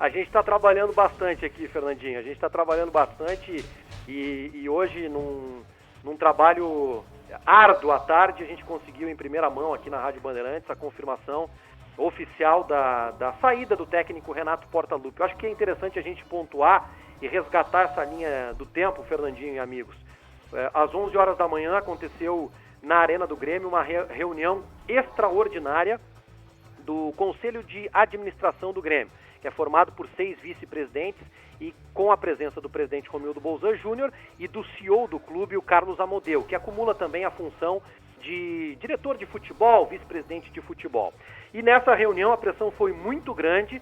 A gente está trabalhando bastante aqui, Fernandinho. A gente está trabalhando bastante e hoje, num trabalho árduo à tarde, a gente conseguiu em primeira mão aqui na Rádio Bandeirantes a confirmação oficial da saída do técnico Renato Portaluppi. Eu acho que é interessante a gente pontuar e resgatar essa linha do tempo, Fernandinho e amigos. Às 11 horas da manhã aconteceu na Arena do Grêmio uma reunião extraordinária do Conselho de Administração do Grêmio, que é formado por 6 vice-presidentes e com a presença do presidente Romildo Bolzan Júnior e do CEO do clube, o Carlos Amodeu, que acumula também a função de diretor de futebol, vice-presidente de futebol. E nessa reunião a pressão foi muito grande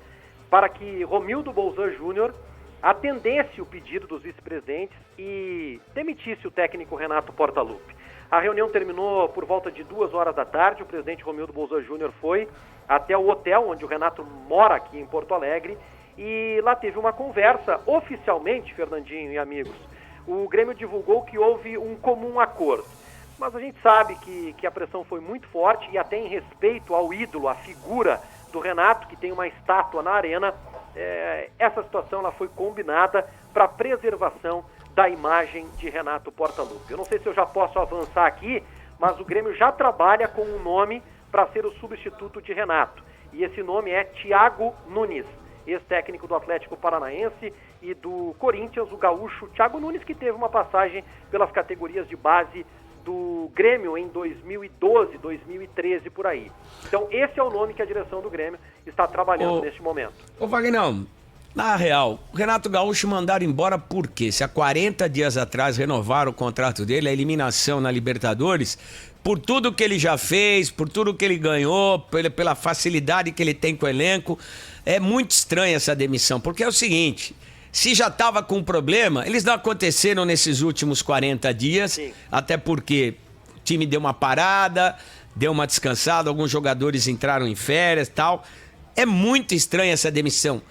para que Romildo Bolzan Júnior atendesse o pedido dos vice-presidentes e demitisse o técnico Renato Portaluppi. A reunião terminou por volta de 2 horas da tarde. O presidente Romildo Bolzan Júnior foi até o hotel onde o Renato mora aqui em Porto Alegre e lá teve uma conversa. Oficialmente, Fernandinho e amigos, o Grêmio divulgou que houve um comum acordo. Mas a gente sabe que a pressão foi muito forte e até em respeito ao ídolo, à figura do Renato, que tem uma estátua na arena, essa situação ela foi combinada para a preservação da imagem de Renato Portaluppi. Eu não sei se eu já posso avançar aqui, mas o Grêmio já trabalha com um nome para ser o substituto de Renato. E esse nome é Thiago Nunes, ex-técnico do Atlético Paranaense e do Corinthians, o gaúcho Thiago Nunes, que teve uma passagem pelas categorias de base do Grêmio em 2012, 2013, por aí. Então esse é o nome que a direção do Grêmio está trabalhando neste momento. Ô Vagnão, na real, o Renato Gaúcho mandaram embora por quê? Se há 40 dias atrás renovaram o contrato dele, a eliminação na Libertadores, por tudo que ele já fez, por tudo que ele ganhou, pela facilidade que ele tem com o elenco, é muito estranha essa demissão, porque é o seguinte, se já estava com problema, eles não aconteceram nesses últimos 40 dias, sim, até porque o time deu uma parada, deu uma descansada, alguns jogadores entraram em férias e tal. É muito estranha essa demissão.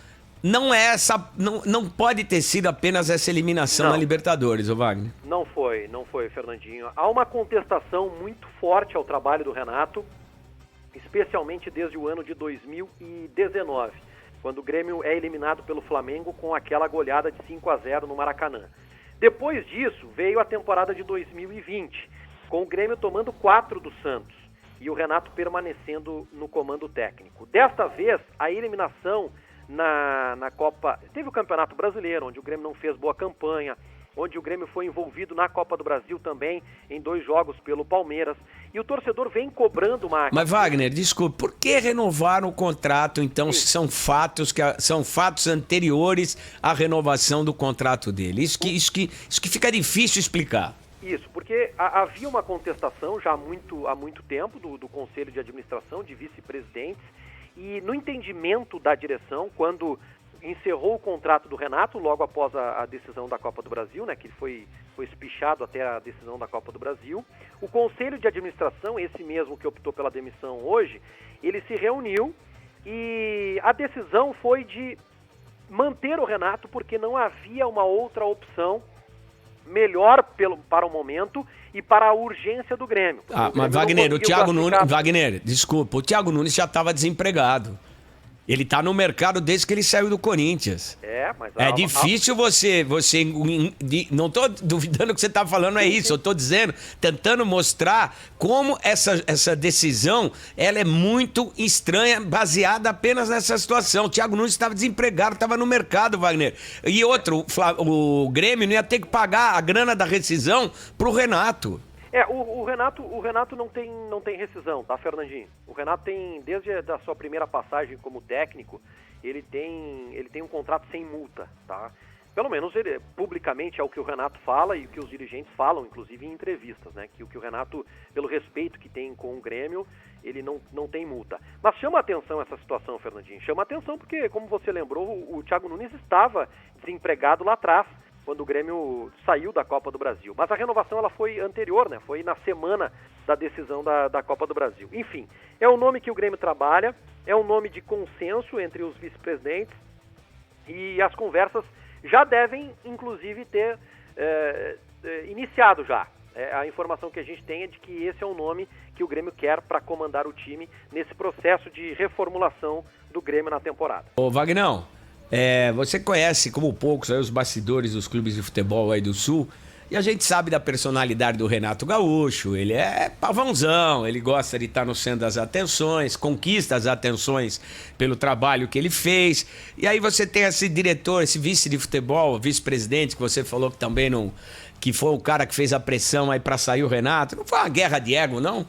Não pode ter sido apenas essa eliminação na Libertadores, ô Wagner. Não foi, Fernandinho. Há uma contestação muito forte ao trabalho do Renato, especialmente desde o ano de 2019, quando o Grêmio é eliminado pelo Flamengo com aquela goleada de 5-0 no Maracanã. Depois disso, veio a temporada de 2020, com o Grêmio tomando 4 do Santos e o Renato permanecendo no comando técnico. Desta vez, a eliminação na Copa... Teve o Campeonato Brasileiro, onde o Grêmio não fez boa campanha, onde o Grêmio foi envolvido na Copa do Brasil também, em 2 jogos pelo Palmeiras, e o torcedor vem cobrando uma... Mas Wagner, desculpe, por que renovaram o contrato, então, se são fatos anteriores à renovação do contrato dele? Isso que fica difícil explicar. Isso, porque havia uma contestação já há muito tempo do Conselho de Administração, de vice-presidentes, e no entendimento da direção, quando encerrou o contrato do Renato, logo após a decisão da Copa do Brasil, né, que foi espichado até a decisão da Copa do Brasil, o Conselho de Administração, esse mesmo que optou pela demissão hoje, ele se reuniu e a decisão foi de manter o Renato porque não havia uma outra opção melhor para o momento e para a urgência do Grêmio. Mas Wagner, o Thiago Nunes... Wagner, desculpa, o Thiago Nunes já estava desempregado. Ele tá no mercado desde que ele saiu do Corinthians. Mas... É difícil você... Não tô duvidando que você tá falando, é isso. Eu tô dizendo, tentando mostrar como essa decisão, ela é muito estranha, baseada apenas nessa situação. O Thiago Nunes estava desempregado, estava no mercado, Wagner. E outro, o Grêmio não ia ter que pagar a grana da rescisão pro Renato. O Renato não tem rescisão, tá, Fernandinho? O Renato tem, desde a sua primeira passagem como técnico, ele tem um contrato sem multa, tá? Pelo menos publicamente é o que o Renato fala e o que os dirigentes falam, inclusive em entrevistas, né? Que o Renato, pelo respeito que tem com o Grêmio, ele não tem multa. Mas chama a atenção essa situação, Fernandinho. Chama a atenção porque, como você lembrou, o Thiago Nunes estava desempregado lá atrás, quando o Grêmio saiu da Copa do Brasil. Mas a renovação ela foi anterior, né? Foi na semana da decisão da Copa do Brasil. Enfim, é um nome que o Grêmio trabalha, é um nome de consenso entre os vice-presidentes e as conversas já devem, inclusive, ter iniciado já. A informação que a gente tem é de que esse é o nome que o Grêmio quer para comandar o time nesse processo de reformulação do Grêmio na temporada. Ô Vagnão, Você conhece, como poucos, aí, os bastidores dos clubes de futebol aí do Sul. E a gente sabe da personalidade do Renato Gaúcho. Ele é pavãozão, ele gosta de estar no centro das atenções, conquista as atenções pelo trabalho que ele fez. E aí você tem esse diretor, esse vice de futebol, vice-presidente, que você falou que também não... que foi o cara que fez a pressão aí para sair o Renato. Não foi uma guerra de ego, não?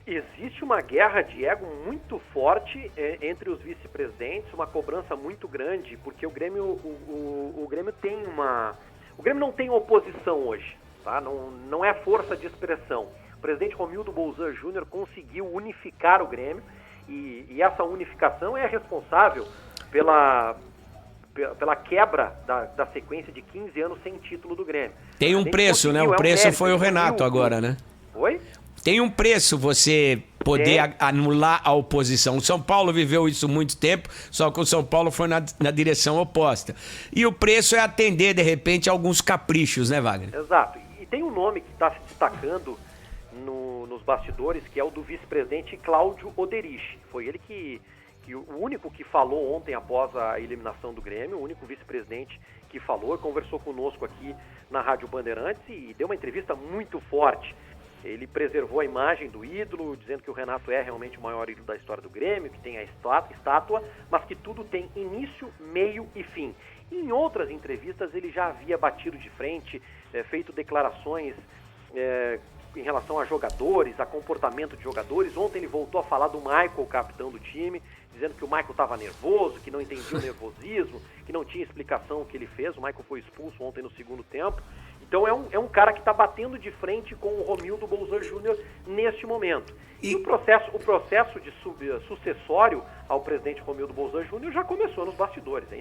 Existe uma guerra de ego muito forte entre os vice-presidentes, uma cobrança muito grande, porque o Grêmio, o Grêmio tem uma... O Grêmio não tem oposição hoje, tá? Não é força de expressão. O presidente Romildo Bolzan Júnior conseguiu unificar o Grêmio e essa unificação é responsável pela quebra da sequência de 15 anos sem título do Grêmio. Tem um preço, né? O preço foi o Renato agora, né? Oi? Tem um preço você poder anular a oposição. O São Paulo viveu isso muito tempo, só que o São Paulo foi na direção oposta. E o preço é atender, de repente, alguns caprichos, né, Wagner? Exato. E tem um nome que está se destacando nos bastidores, que é o do vice-presidente Cláudio Oderich. Foi ele que o único que falou ontem após a eliminação do Grêmio, o único vice-presidente que falou, conversou conosco aqui na Rádio Bandeirantes e deu uma entrevista muito forte. Ele preservou a imagem do ídolo, dizendo que o Renato é realmente o maior ídolo da história do Grêmio, que tem a estátua, mas que tudo tem início, meio e fim. E em outras entrevistas ele já havia batido de frente, feito declarações em relação a jogadores, a comportamento de jogadores. Ontem ele voltou a falar do Michael, o capitão do time, dizendo que o Michael estava nervoso, que não entendia o nervosismo, que não tinha explicação o que ele fez. O Michael foi expulso ontem no segundo tempo. Então é um cara que está batendo de frente com o Romildo Bolzan Júnior neste momento. E o processo de sucessório ao presidente Romildo Bolzan Júnior já começou nos bastidores, hein, né?